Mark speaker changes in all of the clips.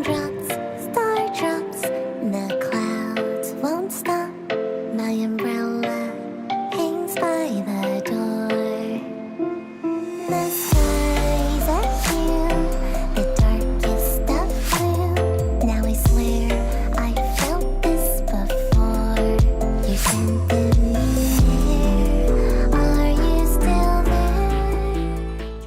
Speaker 1: Raindrops, star drops, the clouds won't stop. My umbrella hangs by the door. The skies are blue, the darkest of blue. Now I swear I felt this before. You scented me here. Are you still there?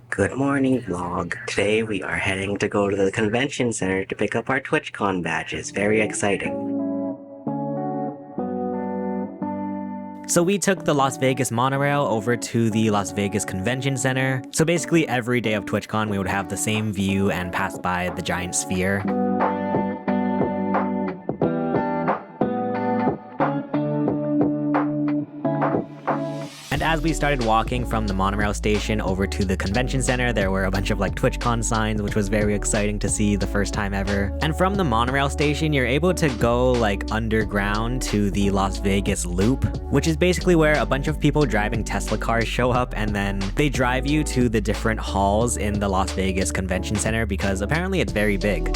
Speaker 2: Good morning, vlog. Today we are heading to go to the convention center to pick up our TwitchCon badges. Very exciting. So we took the Las Vegas monorail over to the Las Vegas Convention Center. So basically every day of TwitchCon we would have the same view and pass by the giant sphere. And as we started walking from the monorail station over to the convention center, there were a bunch of like TwitchCon signs, which was very exciting to see the first time ever. And from the monorail station, you're able to go like underground to the Las Vegas Loop, which is basically where a bunch of people driving Tesla cars show up, and then they drive you to the different halls in the Las Vegas Convention Center because apparently it's very big.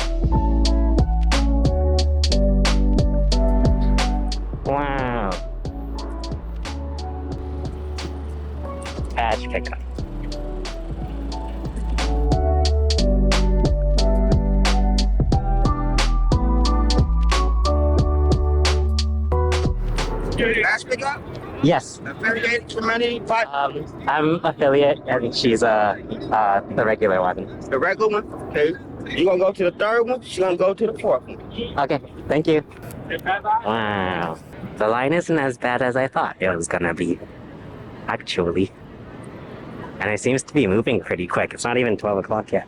Speaker 2: Wow. Badge pickup.
Speaker 3: Badge pickup?
Speaker 2: Yes.
Speaker 3: Affiliated for money?
Speaker 2: I'm affiliate and she's the regular one.
Speaker 3: The regular one? Okay. You gonna go to the third one? She gonna go to the fourth one.
Speaker 2: Okay, thank you. Wow. The line isn't as bad as I thought it was gonna be, actually. And it seems to be moving pretty quick. It's not even 12 o'clock yet.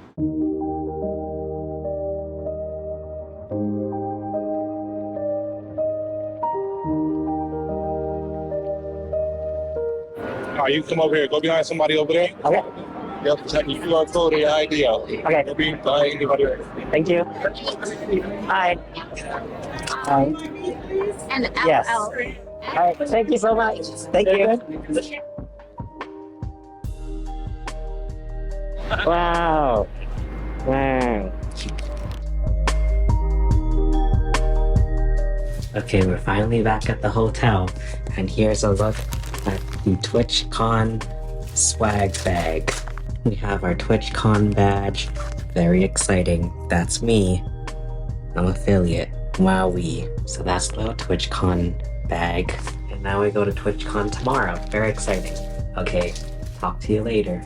Speaker 4: You come over here. Go behind somebody over there.
Speaker 2: Okay.
Speaker 4: Yep. Check your QR code or your ID out.
Speaker 2: Okay.
Speaker 4: Go behind anybody else.
Speaker 2: Thank you. Hi. Hi.
Speaker 1: And
Speaker 2: Yes. All right. Thank you so much. Thank you. Wow. Wow. Okay, we're finally back at the hotel, and here's a look at the TwitchCon swag bag. We have our TwitchCon badge. Very exciting. That's me. I'm affiliate. Wowee. So that's the TwitchCon bag. And now we go to TwitchCon tomorrow. Very exciting. Okay, talk to you later.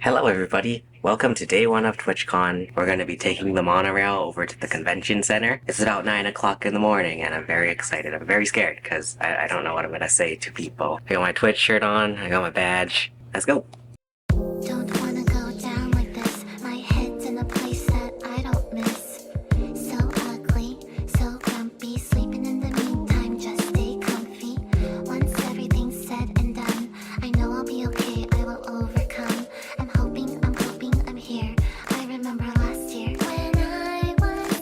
Speaker 2: Hello everybody, welcome to day one of TwitchCon. We're going to be taking the monorail over to the convention center. It's about 9 o'clock in the morning and I'm very excited. I'm very scared because I don't know what I'm going to say to people. I got my Twitch shirt on, I got my badge. Let's go.
Speaker 1: Don't wanna go down like this. My head's in a place that I don't miss. So ugly, so grumpy. Sleeping in the meantime, just stay comfy. Once everything's said and done, I know I'll be okay, I will overcome. I'm hoping, I'm here. I remember last year when I was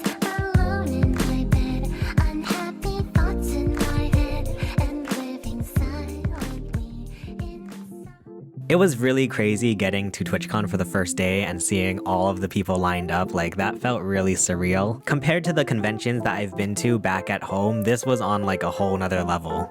Speaker 1: alone in my bed. Unhappy thoughts in my head and living silently in the sun.
Speaker 2: It was really crazy getting to TwitchCon for the first day and seeing all of the people lined up. Like, that felt really surreal. Compared to the conventions that I've been to back at home, this was on like a whole nother level.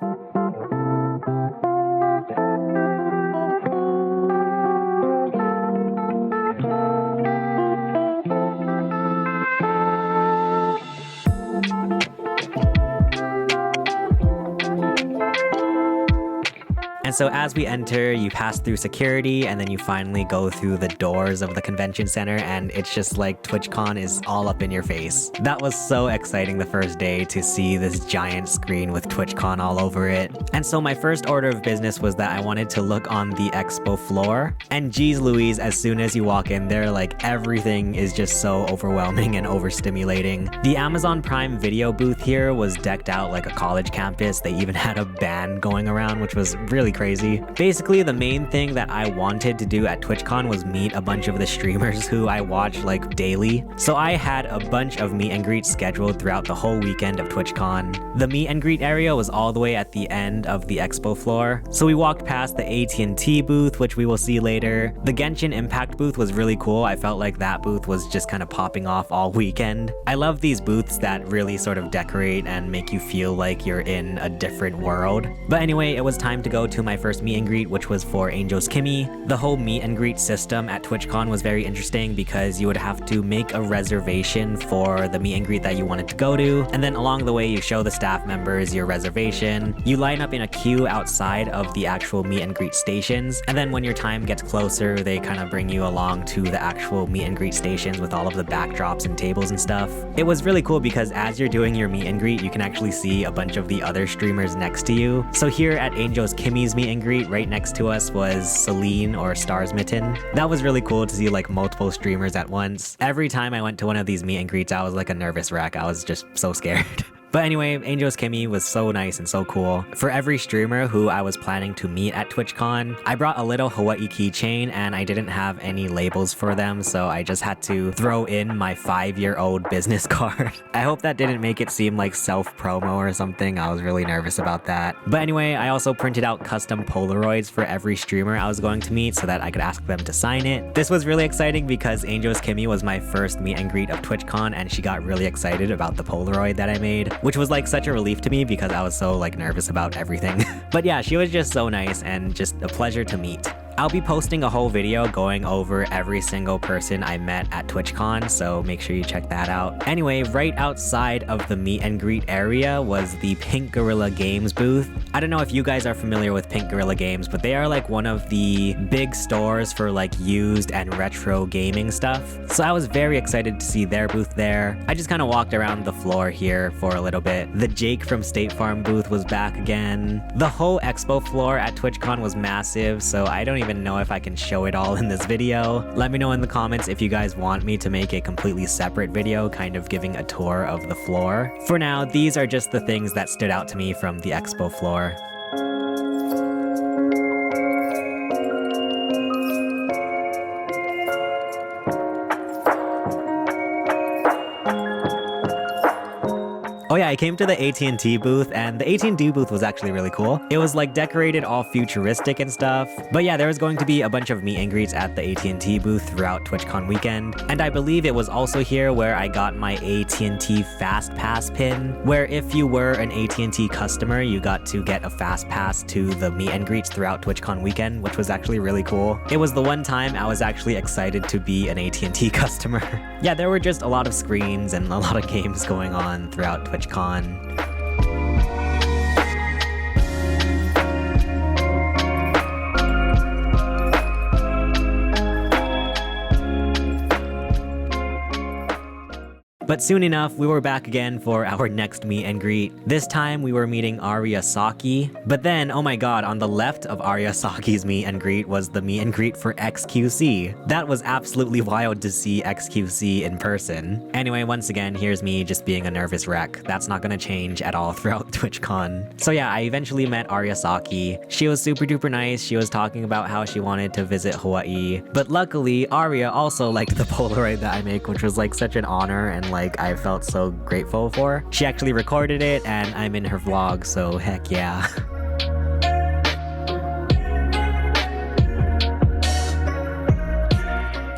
Speaker 2: And so as we enter, you pass through security and then you finally go through the doors of the convention center, and it's just like TwitchCon is all up in your face. That was so exciting the first day to see this giant screen with TwitchCon all over it. And so my first order of business was that I wanted to look on the expo floor. And geez Louise, as soon as you walk in there, like everything is just so overwhelming and overstimulating. The Amazon Prime Video booth here was decked out like a college campus. They even had a band going around, which was really crazy crazy. Basically, the main thing that I wanted to do at TwitchCon was meet a bunch of the streamers who I watch like daily. So I had a bunch of meet and greets scheduled throughout the whole weekend of TwitchCon. The meet and greet area was all the way at the end of the expo floor. So we walked past the AT&T booth, which we will see later. The Genshin Impact booth was really cool. I felt like that booth was just kind of popping off all weekend. I love these booths that really sort of decorate and make you feel like you're in a different world. But anyway, it was time to go to my first meet and greet, which was for Angel's Kimmy. The whole meet and greet system at TwitchCon was very interesting because you would have to make a reservation for the meet and greet that you wanted to go to, and then along the way you show the staff members your reservation. You line up in a queue outside of the actual meet and greet stations, and then when your time gets closer, they kind of bring you along to the actual meet and greet stations with all of the backdrops and tables and stuff. It was really cool because as you're doing your meet and greet, you can actually see a bunch of the other streamers next to you. So here at Angel's Kimmy's meet and greet, right next to us was Celine or Stars Mitten. That was really cool to see like multiple streamers at once. Every time I went to one of these meet and greets, I was like a nervous wreck. I was just so scared. But anyway, Angel's Kimmy was so nice and so cool. For every streamer who I was planning to meet at TwitchCon, I brought a little Hawaii keychain and I didn't have any labels for them, so I just had to throw in my 5-year-old business card. I hope that didn't make it seem like self-promo or something. I was really nervous about that. But anyway, I also printed out custom Polaroids for every streamer I was going to meet so that I could ask them to sign it. This was really exciting because Angel's Kimmy was my first meet and greet of TwitchCon and she got really excited about the Polaroid that I made, which was like such a relief to me because I was so like nervous about everything. But yeah, she was just so nice and just a pleasure to meet. I'll be posting a whole video going over every single person I met at TwitchCon, so make sure you check that out. Anyway, right outside of the meet and greet area was the Pink Gorilla Games booth. I don't know if you guys are familiar with Pink Gorilla Games, but they are like one of the big stores for like used and retro gaming stuff. So I was very excited to see their booth there. I just kind of walked around the floor here for a little bit. The Jake from State Farm booth was back again. The whole expo floor at TwitchCon was massive, so I don't even know if I can show it all in this video. Let me know in the comments if you guys want me to make a completely separate video kind of giving a tour of the floor. For now, these are just the things that stood out to me from the expo floor. Oh yeah, I came to the AT&T booth, and the AT&T booth was actually really cool. It was like decorated all futuristic and stuff. But yeah, there was going to be a bunch of meet and greets at the AT&T booth throughout TwitchCon weekend. And I believe it was also here where I got my AT&T Fast Pass pin, where if you were an AT&T customer, you got to get a Fast Pass to the meet and greets throughout TwitchCon weekend, which was actually really cool. It was the one time I was actually excited to be an AT&T customer. Yeah, there were just a lot of screens and a lot of games going on throughout TwitchCon. But soon enough, we were back again for our next meet and greet. This time, we were meeting Arya Saki. But then, oh my god, on the left of Arya Saki's meet and greet was the meet and greet for XQC. That was absolutely wild to see XQC in person. Anyway, once again, here's me just being a nervous wreck. That's not gonna change at all throughout TwitchCon. So yeah, I eventually met Arya Saki. She was super duper nice. She was talking about how she wanted to visit Hawaii. But luckily, Arya also liked the Polaroid that I make, which was like such an honor and like I felt so grateful for. She actually recorded it and I'm in her vlog, so heck yeah.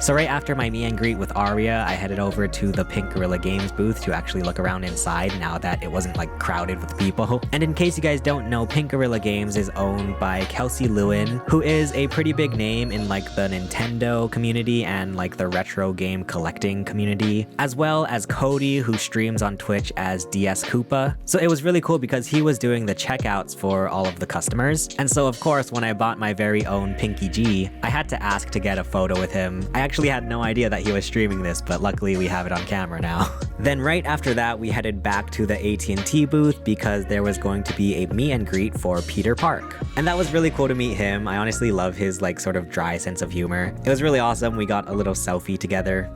Speaker 2: So right after my meet and greet with Arya, I headed over to the Pink Gorilla Games booth to actually look around inside now that it wasn't like crowded with people. And in case you guys don't know, Pink Gorilla Games is owned by Kelsey Lewin, who is a pretty big name in like the Nintendo community and like the retro game collecting community, as well as Cody, who streams on Twitch as DS Koopa. So it was really cool because he was doing the checkouts for all of the customers. And so of course, when I bought my very own Pinky G, I had to ask to get a photo with him. I actually had no idea that he was streaming this, but luckily we have it on camera now. Then right after that, we headed back to the AT&T booth because there was going to be a meet and greet for Peter Park. And that was really cool to meet him. I honestly love his like sort of dry sense of humor. It was really awesome. We got a little selfie together.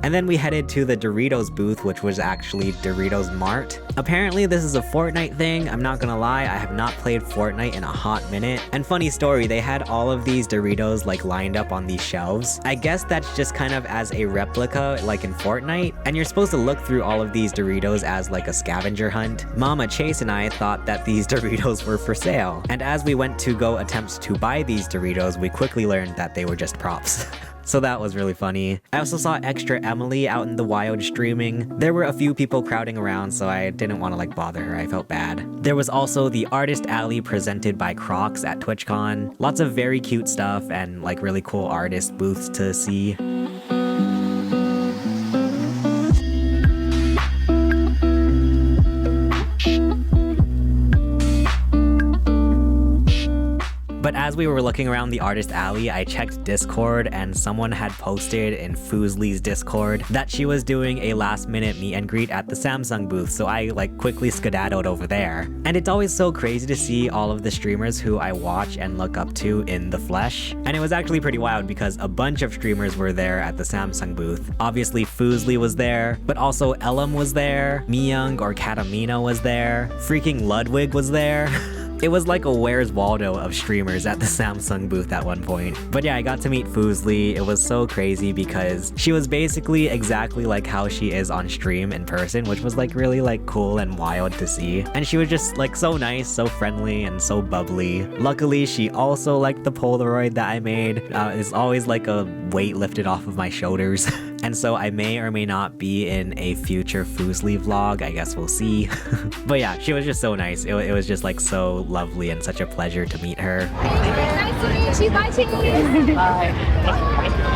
Speaker 2: And then we headed to the Doritos booth, which was actually Doritos Mart. Apparently this is a Fortnite thing. I'm not gonna lie, I have not played Fortnite in a hot minute. And funny story, they had all of these Doritos like lined up on these shelves. I guess that's just kind of as a replica like in Fortnite. And you're supposed to look through all of these Doritos as like a scavenger hunt. Mama Chase and I thought that these Doritos were for sale. And as we went to go attempt to buy these Doritos, we quickly learned that they were just props. So that was really funny. I also saw Extra Emily out in the wild streaming. There were a few people crowding around, so I didn't want to like bother her. I felt bad. There was also the Artist Alley presented by Crocs at TwitchCon. Lots of very cute stuff and like really cool artist booths to see. But as we were looking around the Artist Alley, I checked Discord and someone had posted in Foozly's Discord that she was doing a last minute meet and greet at the Samsung booth, so I like quickly skedaddled over there. And it's always so crazy to see all of the streamers who I watch and look up to in the flesh. And it was actually pretty wild because a bunch of streamers were there at the Samsung booth. Obviously Foozly was there, but also Elam was there, Miyung or Katamino was there, freaking Ludwig was there. It was like a Where's Waldo of streamers at the Samsung booth at one point. But yeah, I got to meet Foozly. It was so crazy because she was basically exactly like how she is on stream in person, which was like really like cool and wild to see. And she was just like so nice, so friendly, and so bubbly. Luckily, she also liked the Polaroid that I made. It's always like a weight lifted off of my shoulders. And so I may or may not be in a future Foozly vlog, I guess we'll see. But yeah, she was just so nice. It was just like so lovely and such a pleasure to meet her.
Speaker 5: Nice to meet you. Bye, Chase. Bye.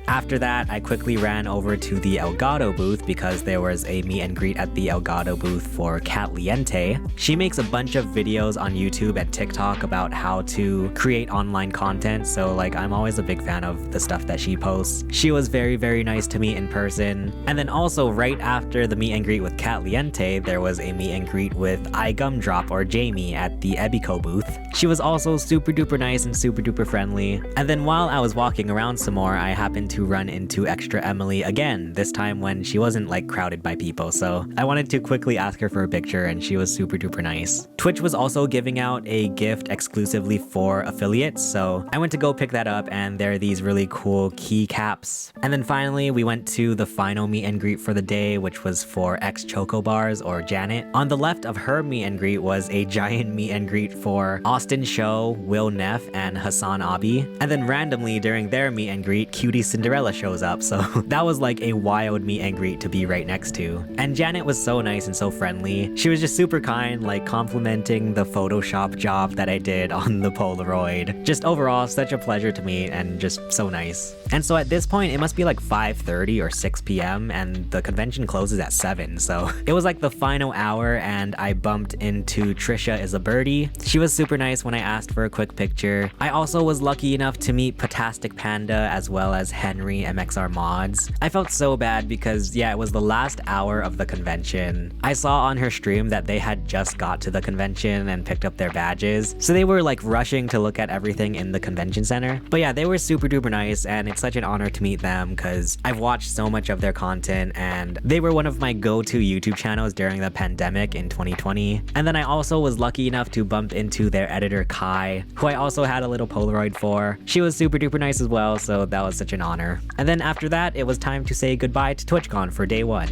Speaker 2: After that, I quickly ran over to the Elgato booth because there was a meet and greet at the Elgato booth for Catliente. She makes a bunch of videos on YouTube and TikTok about how to create online content, so like I'm always a big fan of the stuff that she posts. She was very, very nice to meet in person. And then also right after the meet and greet with Catliente, there was a meet and greet with iGumdrop or Jamie at the Ebico booth. She was also super duper nice and super duper friendly. And then while I was walking around some more, I happened to run into Extra Emily again, this time when she wasn't like crowded by people, so I wanted to quickly ask her for a picture and she was super duper nice. Twitch was also giving out a gift exclusively for affiliates, so I went to go pick that up and there are these really cool keycaps. And then finally we went to the final meet and greet for the day, which was for X Chocobars or Janet. On the left of her meet and greet was a giant meet and greet for Austin Show, Will Neff, and Hassan Abi. And then randomly during their meet and greet, Cutie Cinderella shows up, so that was like a wild meet and greet to be right next to. And Janet was so nice and so friendly. She was just super kind, like complimenting the Photoshop job that I did on the Polaroid. Just overall, such a pleasure to meet and just so nice. And so at this point, it must be like 5:30 or 6 p.m. and the convention closes at 7, so it was like the final hour and I bumped into Trisha is a birdie. She was super nice when I asked for a quick picture. I also was lucky enough to meet Patastic Panda as well as Henry MXR Mods. I felt so bad because yeah, it was the last hour of the convention. I saw on her stream that they had just got to the convention and picked up their badges, so they were like rushing to look at everything in the convention center. But yeah, they were super duper nice and it's such an honor to meet them because I've watched so much of their content and they were one of my go-to YouTube channels during the pandemic in 2020. And then I also was lucky enough to bump into their editor Kai, who I also had a little Polaroid for. She was super duper nice as well, so that was such an honor. And then after that, it was time to say goodbye to TwitchCon for day 1.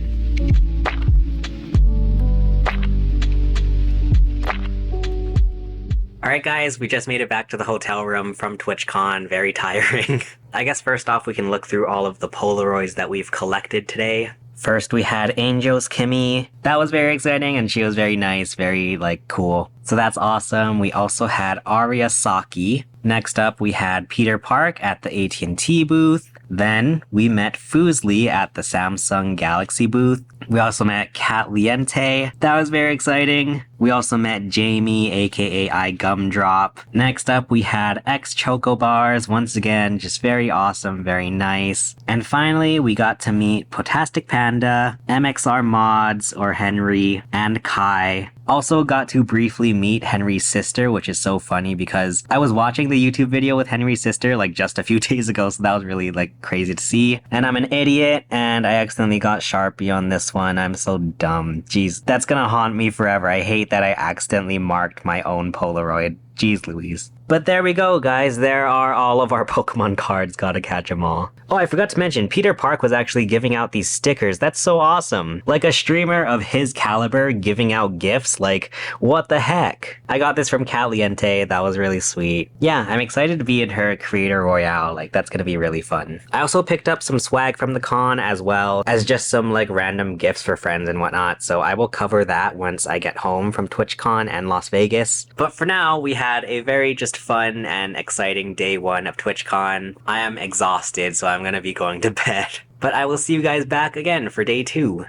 Speaker 2: Alright guys, we just made it back to the hotel room from TwitchCon, very tiring. I guess first off we can look through all of the Polaroids that we've collected today. First we had Angel's Kimmy. That was very exciting and she was very nice, very like cool. So that's awesome. We also had Aria Saki. Next up we had Peter Park at the AT&T booth. Then we met Foozly at the Samsung Galaxy booth. We also met Catliente. That was very exciting. We also met Jamie, aka I Gumdrop. Next up, we had X Choco Bars. Once again, just very awesome, very nice. And finally, we got to meet Potastic Panda, MXR Mods, or Henry, and Kai. Also got to briefly meet Henry's sister, which is so funny because I was watching the YouTube video with Henry's sister like just a few days ago, so that was really like crazy to see. And I'm an idiot, and I accidentally got Sharpie on this one. I'm so dumb. Jeez, that's gonna haunt me forever. I hate that I accidentally marked my own Polaroid. Jeez Louise. But there we go, guys. There are all of our Pokemon cards. Gotta catch them all. Oh, I forgot to mention, Peter Park was actually giving out these stickers. That's so awesome. Like a streamer of his caliber giving out gifts. Like, what the heck? I got this from Caliente. That was really sweet. Yeah, I'm excited to be in her Creator Royale. Like, that's gonna be really fun. I also picked up some swag from the con as well as just some like random gifts for friends and whatnot. So I will cover that once I get home from TwitchCon and Las Vegas. But for now, we had a very just fun and exciting day one of TwitchCon. I am exhausted, so I'm gonna be going to bed. But I will see you guys back again for day 2.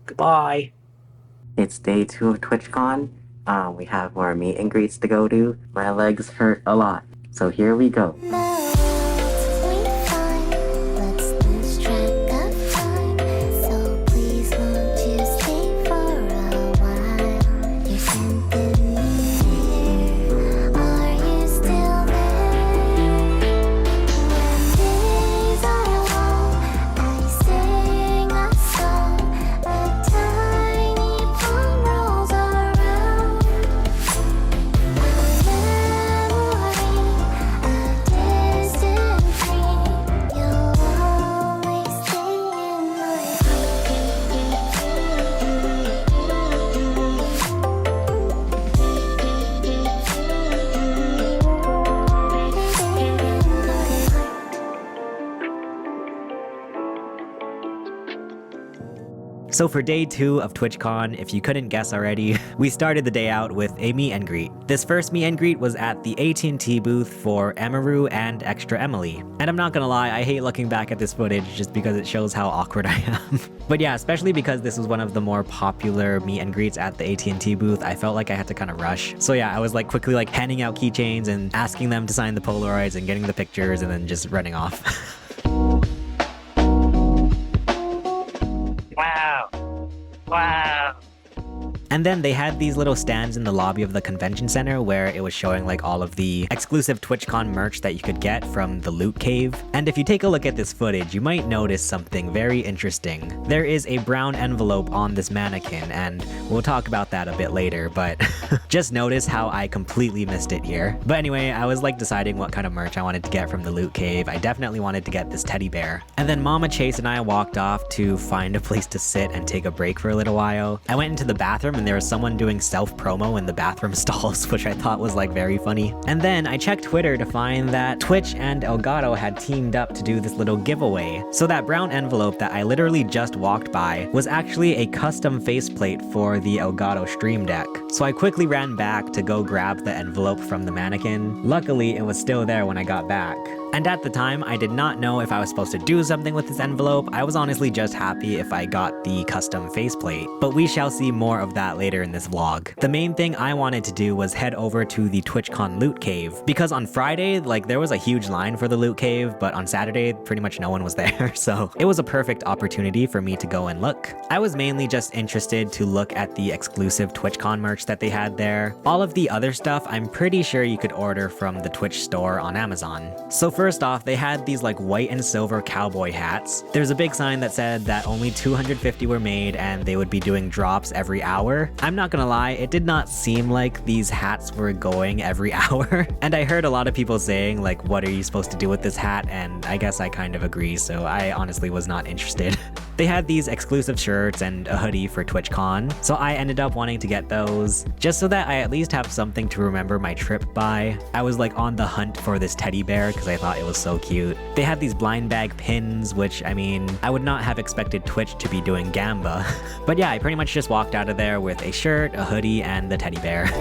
Speaker 2: Goodbye. It's day 2 of TwitchCon. We have more meet and greets to go to. My legs hurt a lot, so here we go.
Speaker 1: Let's lose track of time. So please won't you stay for a while? You're sending me here. Are you still there? When days are long, I sing a song. A tiny palm rolls around. A memory, a distant dream. You'll always stay in my
Speaker 2: So for day 2 of TwitchCon, if you couldn't guess already, we started the day out with a meet and greet. This first meet and greet was at the AT&T booth for Emaru and Extra Emily. And I'm not gonna lie, I hate looking back at this footage just because it shows how awkward I am. But yeah, especially because this was one of the more popular meet and greets at the AT&T booth, I felt like I had to kind of rush. So yeah, I was like quickly like handing out keychains and asking them to sign the Polaroids and getting the pictures and then just running off. Wow. Wow. And then they had these little stands in the lobby of the convention center where it was showing like all of the exclusive TwitchCon merch that you could get from the loot cave. And if you take a look at this footage, you might notice something very interesting. There is a brown envelope on this mannequin, and we'll talk about that a bit later, but just notice how I completely missed it here. But anyway, I was like deciding what kind of merch I wanted to get from the loot cave. I definitely wanted to get this teddy bear. And then Mama Chase and I walked off to find a place to sit and take a break for a little while. I went into the bathroom and there was someone doing self-promo in the bathroom stalls, which I thought was like very funny. And then I checked Twitter to find that Twitch and Elgato had teamed up to do this little giveaway. So that brown envelope that I literally just walked by was actually a custom faceplate for the Elgato Stream Deck. So I quickly ran back to go grab the envelope from the mannequin. Luckily, it was still there when I got back. And at the time, I did not know if I was supposed to do something with this envelope. I was honestly just happy if I got the custom faceplate. But we shall see more of that later in this vlog. The main thing I wanted to do was head over to the TwitchCon loot cave. Because on Friday, like there was a huge line for the loot cave, but on Saturday, pretty much no one was there. So it was a perfect opportunity for me to go and look. I was mainly just interested to look at the exclusive TwitchCon merch that they had there. All of the other stuff, I'm pretty sure you could order from the Twitch store on Amazon. So first off, they had these like white and silver cowboy hats. There's a big sign that said that only 250 were made and they would be doing drops every hour. I'm not gonna lie, it did not seem like these hats were going every hour. And I heard a lot of people saying like, what are you supposed to do with this hat? And I guess I kind of agree, so I honestly was not interested. They had these exclusive shirts and a hoodie for TwitchCon, so I ended up wanting to get those just so that I at least have something to remember my trip by. I was like on the hunt for this teddy bear because I thought it was so cute. They had these blind bag pins, which I mean, I would not have expected Twitch to be doing Gamba. But yeah, I pretty much just walked out of there with a shirt, a hoodie, and the teddy bear.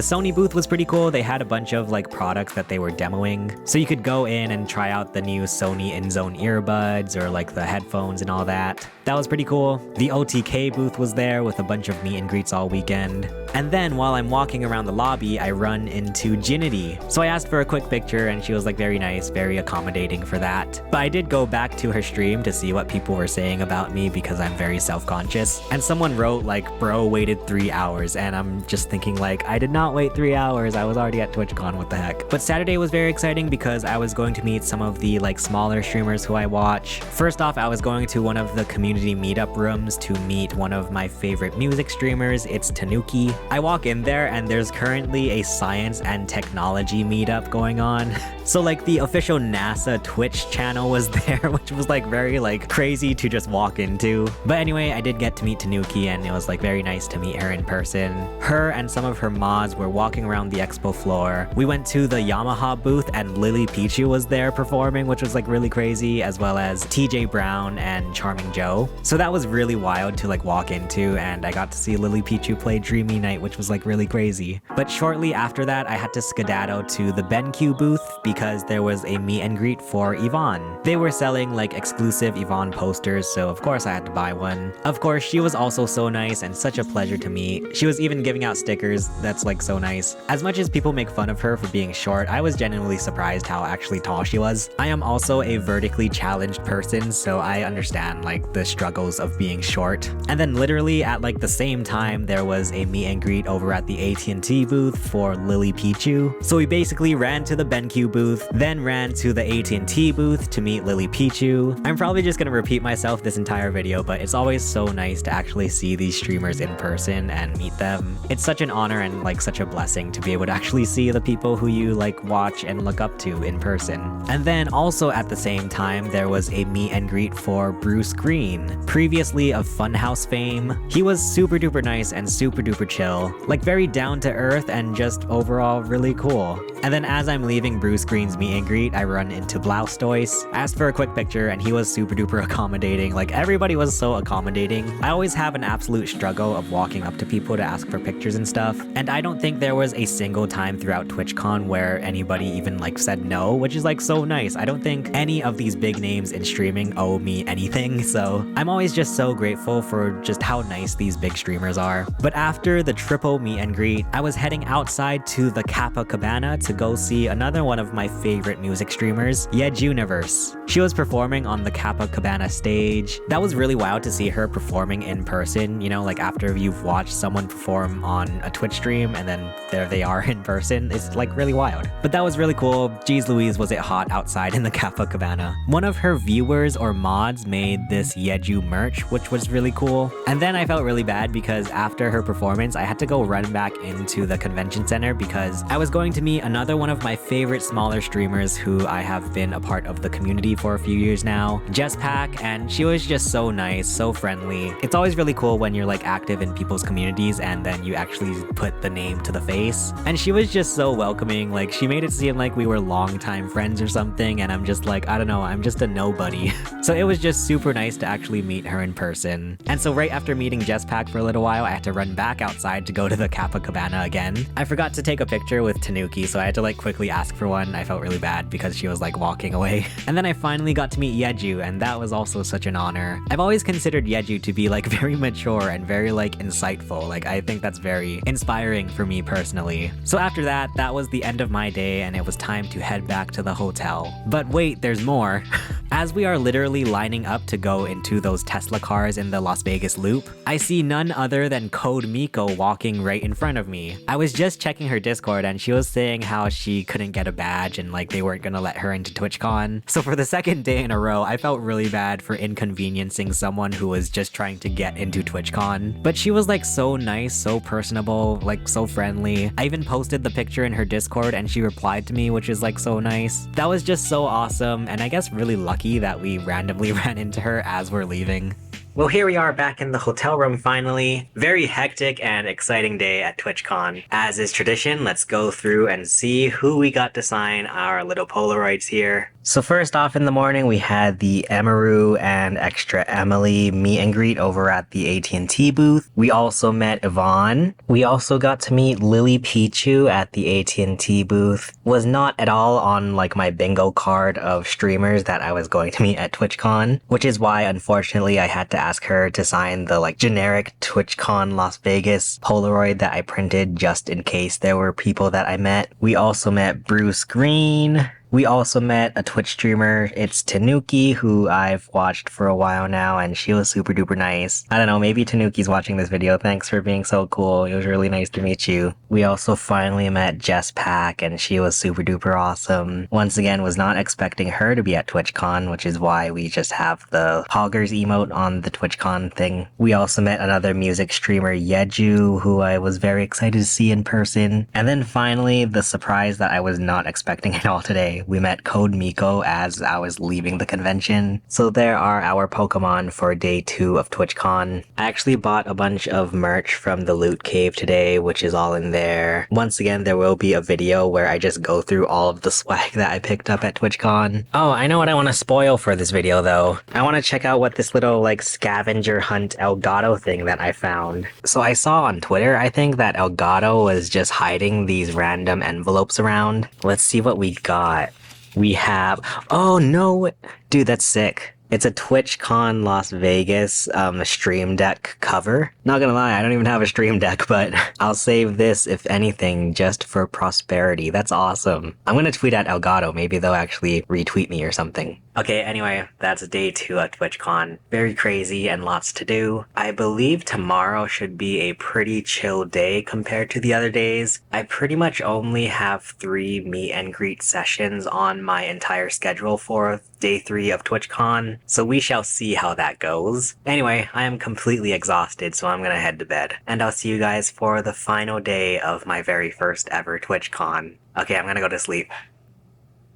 Speaker 2: Sony booth was pretty cool. They had a bunch of like products that they were demoing. So you could go in and try out the new Sony InZone earbuds or like the headphones and all that. That was pretty cool. The OTK booth was there with a bunch of meet and greets all weekend. And then while I'm walking around the lobby, I run into Ginity. So I asked for a quick picture and she was like very nice, very accommodating for that. But I did go back to her stream to see what people were saying about me because I'm very self-conscious. And someone wrote like, bro waited 3 hours, and I'm just thinking like, I did not wait 3 hours. I was already at TwitchCon, what the heck. But Saturday was very exciting because I was going to meet some of the like smaller streamers who I watch. First off, I was going to one of the community meetup rooms to meet one of my favorite music streamers. It's Tanuki. I walk in there and there's currently a science and technology meetup going on. So like the official NASA Twitch channel was there, which was like very like crazy to just walk into. But anyway, I did get to meet Tanuki and it was like very nice to meet her in person. Her and some of her mods were walking around the expo floor. We went to the Yamaha booth and Lily Pichu was there performing, which was like really crazy, as well as TJ Brown and Charming Joe. So that was really wild to like walk into, and I got to see Lily Pichu play Dreamy Night, which was like really crazy. But shortly after that, I had to skedaddle to the BenQ booth because there was a meet and greet for Yvonne. They were selling like exclusive Yvonne posters, so of course I had to buy one. Of course, she was also so nice and such a pleasure to meet. She was even giving out stickers. That's like so nice. As much as people make fun of her for being short, I was genuinely surprised how actually tall she was. I am also a vertically challenged person, so I understand like the struggles of being short. And then literally at like the same time, there was a meet and greet over at the AT&T booth for Lily Pichu. So we basically ran to the BenQ booth, then ran to the AT&T booth to meet Lily Pichu. I'm probably just gonna repeat myself this entire video, but it's always so nice to actually see these streamers in person and meet them. It's such an honor and like such a blessing to be able to actually see the people who you like watch and look up to in person. And then also at the same time, there was a meet and greet for Bruce Green, previously of Funhouse fame. He was super duper nice and super duper chill, like very down to earth and just overall really cool. And then as I'm leaving Bruce Green's meet and greet, I run into Blaustoise. I asked for a quick picture and he was super duper accommodating. Like everybody was so accommodating. I always have an absolute struggle of walking up to people to ask for pictures and stuff. And I don't think there was a single time throughout TwitchCon where anybody even like said no, which is like so nice. I don't think any of these big names in streaming owe me anything. So I'm always just so grateful for just how nice these big streamers are. But after the triple meet and greet, I was heading outside to the Kappa Cabana to go see another one of my favorite music streamers, Yejuniverse. She was performing on the Kappa Cabana stage. That was really wild to see her performing in person, you know, like after you've watched someone perform on a Twitch stream and then there they are in person. It's like really wild. But that was really cool. Jeez Louise, was it hot outside in the Kappa Cabana. One of her viewers or mods made this Yeju merch, which was really cool. And then I felt really bad because after her performance, I had to go run back into the convention center because I was going to meet another one of my favorite smaller streamers who I have been a part of the community for a few years now, Jesspack, and she was just so nice, so friendly. It's always really cool when you're like active in people's communities and then you actually put the name to the face. And she was just so welcoming. Like she made it seem like we were longtime friends or something, and I'm just like, I don't know, I'm just a nobody. So it was just super nice to actually meet her in person. And so right after meeting Jesspack for a little while, I had to run back outside to go to the Kappa Cabana again. I forgot to take a picture with Tanuki, so I had to like quickly ask for one. I felt really bad because she was like walking away. And then I finally got to meet Yeju, and that was also such an honor. I've always considered Yeju to be like very mature and very like insightful. Like I think that's very inspiring for me personally. So after that, that was the end of my day and it was time to head back to the hotel. But wait, there's more. As we are literally lining up to go into those Tesla cars in the Las Vegas loop, I see none other than Code Miko walking right in front of me. I was just checking her Discord and she was saying how she couldn't get a badge and like they weren't gonna let her into TwitchCon. So for the second day in a row, I felt really bad for inconveniencing someone who was just trying to get into TwitchCon. But she was like so nice, so personable, like so friendly. I even posted the picture in her Discord and she replied to me, which is like so nice. That was just so awesome, and I guess really lucky that we randomly ran into her as we're leaving. Well, here we are back in the hotel room finally. Very hectic and exciting day at TwitchCon. As is tradition, let's go through and see who we got to sign our little Polaroids here. So first off in the morning, we had the Emaru and Extra Emily meet and greet over at the AT&T booth. We also met Yvonne. We also got to meet Lily Pichu at the AT&T booth. Was not at all on like my bingo card of streamers that I was going to meet at TwitchCon, which is why unfortunately I had to ask her to sign the like generic TwitchCon Las Vegas Polaroid that I printed just in case there were people that I met. We also met Bruce Green. We also met a Twitch streamer, it's Tanuki, who I've watched for a while now, and she was super duper nice. I don't know, maybe Tanuki's watching this video, thanks for being so cool, it was really nice to meet you. We also finally met Jess Pack, and she was super duper awesome. Once again, was not expecting her to be at TwitchCon, which is why we just have the Poggers emote on the TwitchCon thing. We also met another music streamer, Yeju, who I was very excited to see in person. And then finally, the surprise that I was not expecting at all today. We met Code Miko as I was leaving the convention. So there are our Pokemon for day 2 of TwitchCon. I actually bought a bunch of merch from the Loot Cave today, which is all in there. Once again, there will be a video where I just go through all of the swag that I picked up at TwitchCon. Oh, I know what I want to spoil for this video though. I want to check out what this little like scavenger hunt Elgato thing that I found. So I saw on Twitter, I think that Elgato was just hiding these random envelopes around. Let's see what we got. We have, oh no, dude, that's sick. It's a TwitchCon Las Vegas stream deck cover. Not gonna lie, I don't even have a stream deck, but I'll save this, if anything, just for prosperity. That's awesome. I'm gonna tweet at Elgato, maybe they'll actually retweet me or something. Okay, anyway, that's day 2 at TwitchCon. Very crazy and lots to do. I believe tomorrow should be a pretty chill day compared to the other days. I pretty much only have 3 meet and greet sessions on my entire schedule for day 3 of TwitchCon, so we shall see how that goes. Anyway, I am completely exhausted, so I'm gonna head to bed. And I'll see you guys for the final day of my very first ever TwitchCon. Okay, I'm gonna go to sleep.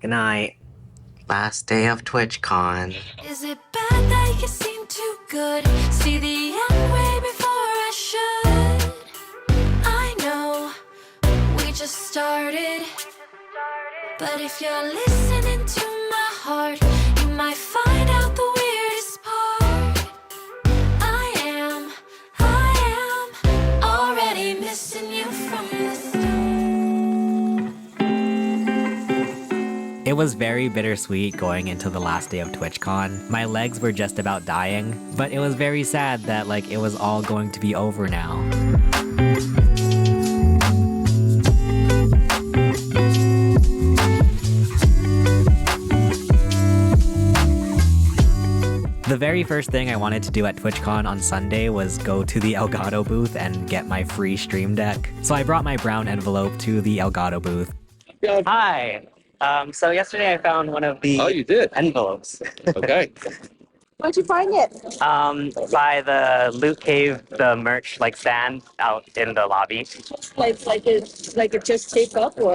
Speaker 2: Good night. Last day of TwitchCon.
Speaker 1: Is it bad that you seem too good? See the end way before I should. I know we just started, but if you're listening to my heart, you might find out the weirdest part. I am already missing you from the start.
Speaker 2: It was very bittersweet going into the last day of TwitchCon. My legs were just about dying, but it was very sad that like it was all going to be over now. The very first thing I wanted to do at TwitchCon on Sunday was go to the Elgato booth and get my free stream deck. So I brought my brown envelope to the Elgato booth. Hi! So yesterday I found one of the envelopes.
Speaker 4: Okay.
Speaker 5: Where'd you find it?
Speaker 2: By the Loot Cave, the merch like stand out in the lobby.
Speaker 5: Like it just taped up or?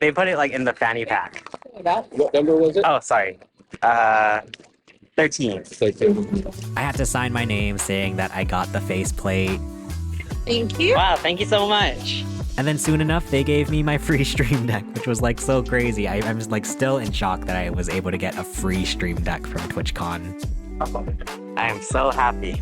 Speaker 2: They put it like in the fanny pack.
Speaker 4: What number was it?
Speaker 2: Oh, sorry. 13. I had to sign my name saying that I got the faceplate.
Speaker 5: Thank you.
Speaker 2: Wow, thank you so much. And then soon enough, they gave me my free stream deck, which was like so crazy. I'm just like still in shock that I was able to get a free stream deck from TwitchCon. I am so happy.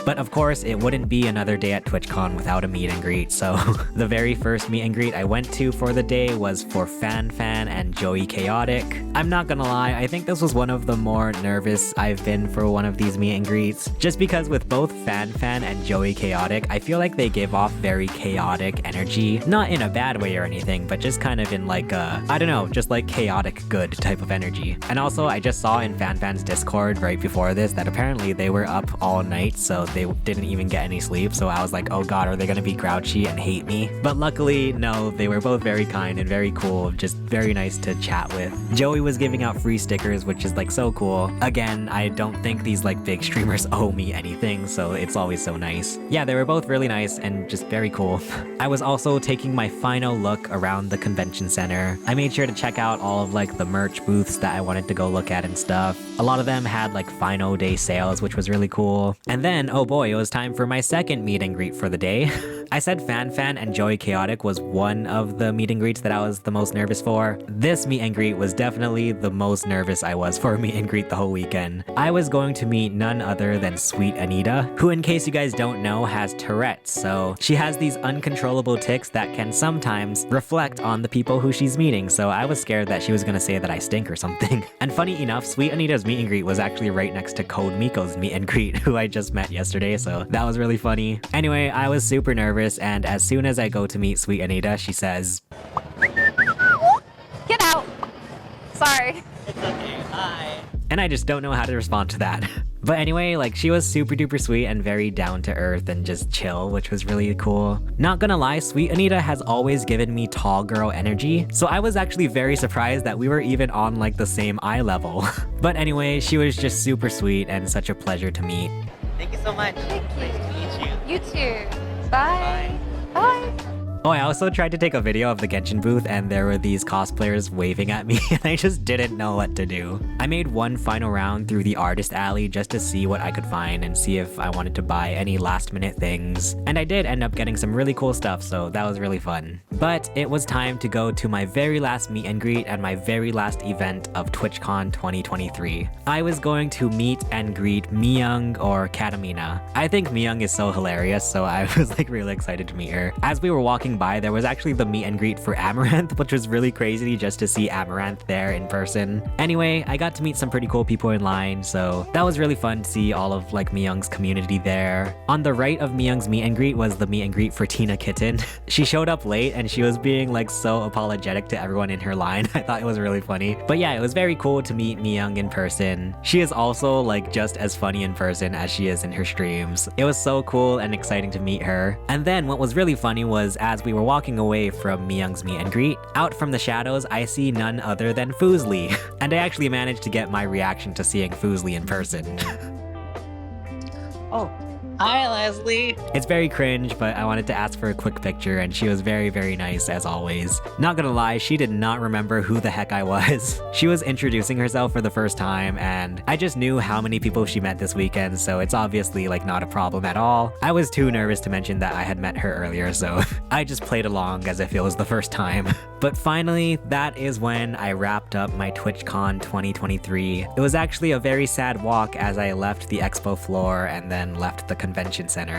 Speaker 2: But of course, it wouldn't be another day at TwitchCon without a meet and greet, so the very first meet and greet I went to for the day was for Fan and Joey Chaotic. I'm not gonna lie, I think this was one of the more nervous I've been for one of these meet and greets, just because with both Fan and Joey Chaotic, I feel like they give off very chaotic energy, not in a bad way or anything, but just kind of in like a, I don't know, just like chaotic good type of energy. And also, I just saw in Fan's Discord right before this that apparently they were up all night, so they didn't even get any sleep, so I was like, oh god, are they gonna be grouchy and hate me? But luckily, no, they were both very kind and very cool, just very nice to chat with. Joey was giving out free stickers, which is like so cool. Again, I don't think these like big streamers owe me anything, so it's always so nice. Yeah, they were both really nice and just very cool. I was also taking my final look around the convention center. I made sure to check out all of like the merch booths that I wanted to go look at and stuff. A lot of them had like final day sales, which was really cool. And then, oh boy, it was time for my second meet and greet for the day. I said Fan and Joey Chaotic was one of the meet and greets that I was the most nervous for. This meet and greet was definitely the most nervous I was for a meet and greet the whole weekend. I was going to meet none other than Sweet Anita, who, in case you guys don't know, has Tourette's. So she has these uncontrollable tics that can sometimes reflect on the people who she's meeting. So I was scared that she was gonna say that I stink or something. And funny enough, Sweet Anita's meet and greet was actually right next to Code Miko's meet and greet, who I just met yesterday. So that was really funny. Anyway, I was super nervous, and as soon as I go to meet Sweet Anita, she says,
Speaker 5: Get out. Sorry.
Speaker 2: "It's okay, hi." And I just don't know how to respond to that. But anyway, like, she was super duper sweet and very down to earth and just chill, which was really cool. Not gonna lie, Sweet Anita has always given me tall girl energy, so I was actually very surprised that we were even on like the same eye level. But anyway, she was just super sweet and such a pleasure to meet.
Speaker 6: Thank you so much.
Speaker 5: Thank you.
Speaker 6: Nice to meet you.
Speaker 5: You too. Bye. Bye.
Speaker 2: Oh, I also tried to take a video of the Genshin booth and there were these cosplayers waving at me and I just didn't know what to do. I made one final round through the artist alley just to see what I could find and see if I wanted to buy any last minute things. And I did end up getting some really cool stuff, so that was really fun. But it was time to go to my very last meet and greet and my very last event of TwitchCon 2023. I was going to meet and greet Miyoung or Katamina. I think Miyoung is so hilarious, so I was like really excited to meet her. As we were walking by, there was actually the meet and greet for Amaranth, which was really crazy just to see Amaranth there in person. Anyway, I got to meet some pretty cool people in line, so that was really fun to see all of like Miyoung's community there. On the right of Miyoung's meet and greet was the meet and greet for Tina Kitten. She showed up late and she was being like so apologetic to everyone in her line. I thought it was really funny. But yeah, it was very cool to meet Miyoung in person. She is also like just as funny in person as she is in her streams. It was so cool and exciting to meet her. And then what was really funny was as we were walking away from Miyoung's meet and greet, out from the shadows, I see none other than Fuslie. And I actually managed to get my reaction to seeing Fuslie in person.
Speaker 6: Oh, hi, Leslie.
Speaker 2: It's very cringe, but I wanted to ask for a quick picture and she was very, very nice as always. Not gonna lie, she did not remember who the heck I was. She was introducing herself for the first time and I just knew how many people she met this weekend, so it's obviously like not a problem at all. I was too nervous to mention that I had met her earlier, so I just played along as if it was the first time. But finally, that is when I wrapped up my TwitchCon 2023. It was actually a very sad walk as I left the expo floor and then left the convention center.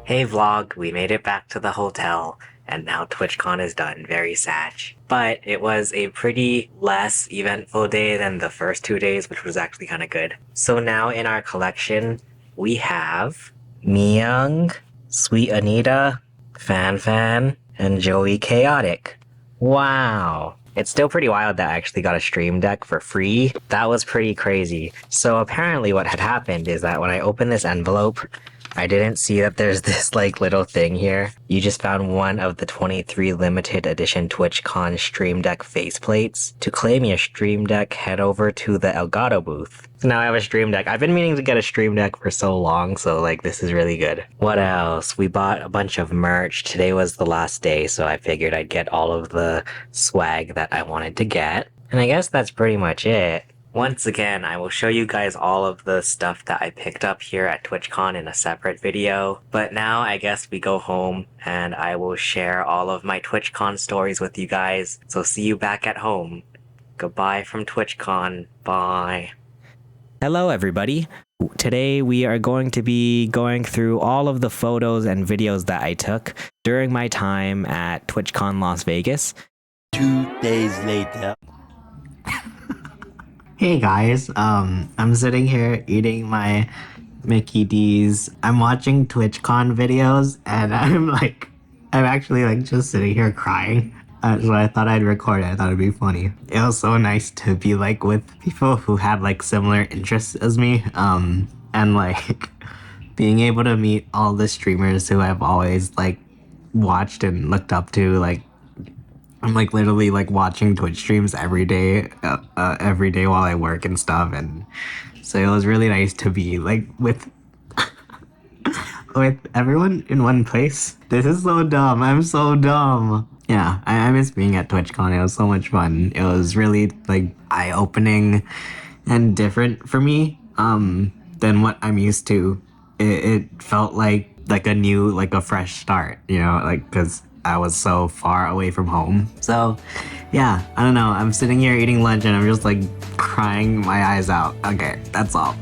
Speaker 2: Hey vlog, we made it back to the hotel. And now TwitchCon is done, very sad. But it was a pretty less eventful day than the first 2 days, which was actually kind of good. So now in our collection, we have Miyoung, Sweet Anita, Fan, and Joey Chaotic. Wow. It's still pretty wild that I actually got a stream deck for free. That was pretty crazy. So apparently what had happened is that when I opened this envelope, I didn't see that there's this like little thing here. You just found one of the 23 limited edition TwitchCon Stream Deck faceplates. To claim your Stream Deck, head over to the Elgato booth. So now I have a Stream Deck. I've been meaning to get a Stream Deck for so long, so like this is really good. What else? We bought a bunch of merch. Today was the last day, so I figured I'd get all of the swag that I wanted to get. And I guess that's pretty much it. Once again, I will show you guys all of the stuff that I picked up here at TwitchCon in a separate video. But now I guess we go home and I will share all of my TwitchCon stories with you guys. So see you back at home. Goodbye from TwitchCon. Bye. Hello everybody. Today we are going to be going through all of the photos and videos that I took during my time at TwitchCon Las Vegas.
Speaker 7: 2 days later.
Speaker 2: Hey guys, I'm sitting here eating my Mickey D's. I'm watching TwitchCon videos and I'm actually like just sitting here crying. So I thought I'd record it. I thought it'd be funny. It was so nice to be like with people who had like similar interests as me. And like being able to meet all the streamers who I've always like watched and looked up to. Like I'm like literally like watching Twitch streams every day while I work and stuff. And so it was really nice to be like with everyone in one place. This is so dumb. I'm so dumb. Yeah, I miss being at TwitchCon. It was so much fun. It was really like eye-opening and different for me than what I'm used to. It felt like a fresh start, you know, like because I was so far away from home. So yeah, I don't know. I'm sitting here eating lunch and I'm just like crying my eyes out. Okay, that's all.